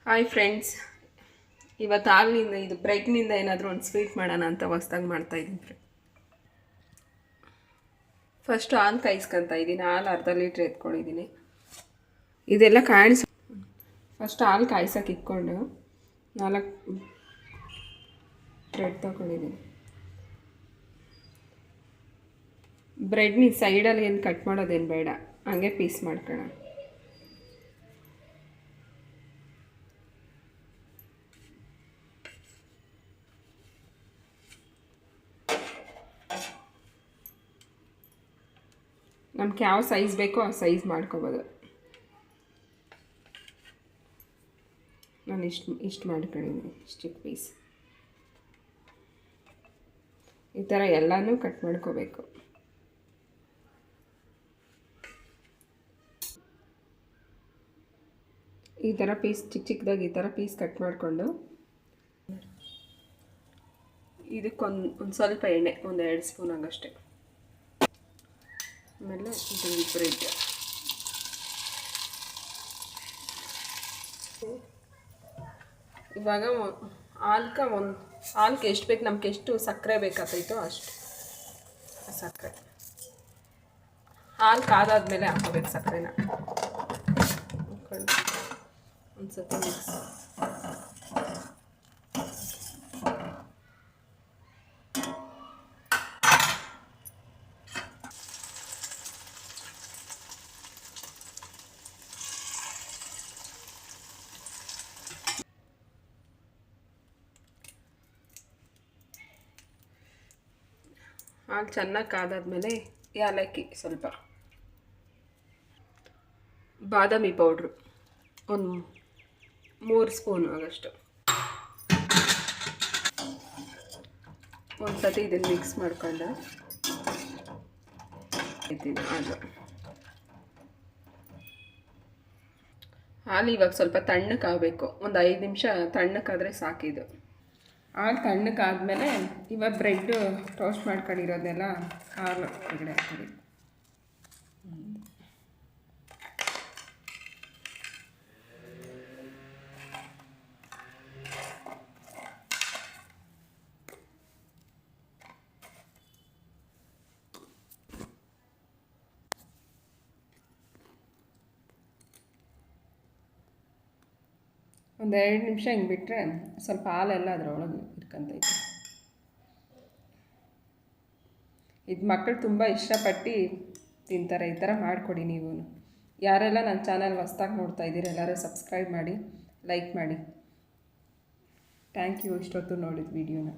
Hi friends, ಇವತ್ತು ಹಾಲಿನಿಂದ ಇದು ಬ್ರೆಡ್ನಿಂದ ಏನಾದರೂ ಒಂದು ಸ್ವೀಟ್ ಮಾಡೋಣ ಅಂತ ಹೊಸ್ದಾಗಿ ಮಾಡ್ತಾಯಿದ್ದೀನಿ ಫ್ರೆಂಡ್. ಫಸ್ಟು ಹಾಲು ಕಾಯಿಸ್ಕೊತಾ ಇದ್ದೀನಿ. ಹಾಲು ಅರ್ಧ ಲೀಟ್ರ್ ಎತ್ಕೊಂಡಿದ್ದೀನಿ. ಇದೆಲ್ಲ ಫಸ್ಟ್ ಹಾಲು ಕಾಯ್ಸೋಕೆ ಇಟ್ಕೊಂಡು 4 ಬ್ರೆಡ್ ತೊಗೊಂಡಿದ್ದೀನಿ. ಬ್ರೆಡ್ನಿ ಸೈಡಲ್ಲಿ ಏನು ಕಟ್ ಮಾಡೋದೇನು ಬೇಡ, ಹಂಗೆ ಪೀಸ್ ಮಾಡ್ಕೊಳ್ಳೋಣ. ನಮ್ಗೆ ಯಾವ ಸೈಜ್ ಬೇಕೋ ಆ ಸೈಜ್ ಮಾಡ್ಕೊಬೋದು. ನಾನು ಇಷ್ಟು ಮಾಡ್ಕೊಂಡಿದ್ದೀನಿ, ಇಷ್ಟು ಪೀಸ್. ಈ ಥರ ಎಲ್ಲನೂ ಕಟ್ ಮಾಡ್ಕೋಬೇಕು. ಈ ಥರ ಪೀಸ್ ಚಿಕ್ಕದಾಗಿ ಈ ಥರ ಪೀಸ್ ಕಟ್ ಮಾಡಿಕೊಂಡು ಇದಕ್ಕೊಂದು ಸ್ವಲ್ಪ ಎಣ್ಣೆ, ಒಂದು 2 ಸ್ಪೂನ್ ಆಗಷ್ಟೇ. ಆಮೇಲೆ ಇದು ಬ್ರೆಡ್. ಇವಾಗ ಹಾಲ್ಗೆ ಎಷ್ಟು ಬೇಕು, ನಮ್ಗೆ ಎಷ್ಟು ಸಕ್ಕರೆ ಬೇಕಾಗ್ತೈತೋ ಅಷ್ಟು ಸಕ್ಕರೆ. ಹಾಲು ಕಾದಾದ್ಮೇಲೆ ಹಾಕೋಬೇಕು ಸಕ್ಕರೆನ. ಹಾಕೊಂಡು ಒಂದು ಸತಿ ಮಿಕ್ಸ್. ಹಾಲು ಚೆನ್ನಾಗಿ ಕಾದಾದ್ಮೇಲೆ ಏಲಕ್ಕಿ ಸ್ವಲ್ಪ, ಬಾದಾಮಿ ಪೌಡ್ರು ಒಂದು 3 ಸ್ಪೂನ್ ಆಗಷ್ಟು. ಒಂದು ಸತಿ ಇದನ್ನು ಮಿಕ್ಸ್ ಮಾಡ್ಕೊಂಡು ಹಾಲು ಇವಾಗ ಸ್ವಲ್ಪ ತಣ್ಣಕ್ಕಾಗಬೇಕು. ಒಂದು 5 ನಿಮಿಷ ತಣ್ಣಕ್ಕಾದರೆ ಸಾಕಿದು. ಹಾಲು ತಣ್ಣಕ್ಕಾದ್ಮೇಲೆ ಇವಾಗ ಬ್ರೆಡ್ಡು ಟೋಸ್ಟ್ ಮಾಡ್ಕೊಂಡಿರೋದೆಲ್ಲ ಹಾಲು ಹೊರಗಡೆ ಹಾಕ್ತೀವಿ. ಒಂದು 2 ನಿಮಿಷ ಹಿಂಗೆ ಬಿಟ್ಟರೆ ಸ್ವಲ್ಪ ಹಾಲೆಲ್ಲ ಅದರೊಳಗೆ ಇಟ್ಕೊಂತೈತೆ. ಇದು ಮಕ್ಕಳು ತುಂಬ ಇಷ್ಟಪಟ್ಟು ತಿಂತಾರೆ. ಈ ಥರ ಮಾಡಿಕೊಡಿ ನೀವು. ಯಾರೆಲ್ಲ ನನ್ನ ಚಾನಲ್ ಹೊಸ್ದಾಗಿ ನೋಡ್ತಾ ಇದ್ದೀರಿ ಎಲ್ಲರೂ ಸಬ್ಸ್ಕ್ರೈಬ್ ಮಾಡಿ, ಲೈಕ್ ಮಾಡಿ. ಥ್ಯಾಂಕ್ ಯು ಇಷ್ಟೊತ್ತು ನೋಡಿದ ವಿಡಿಯೋನ.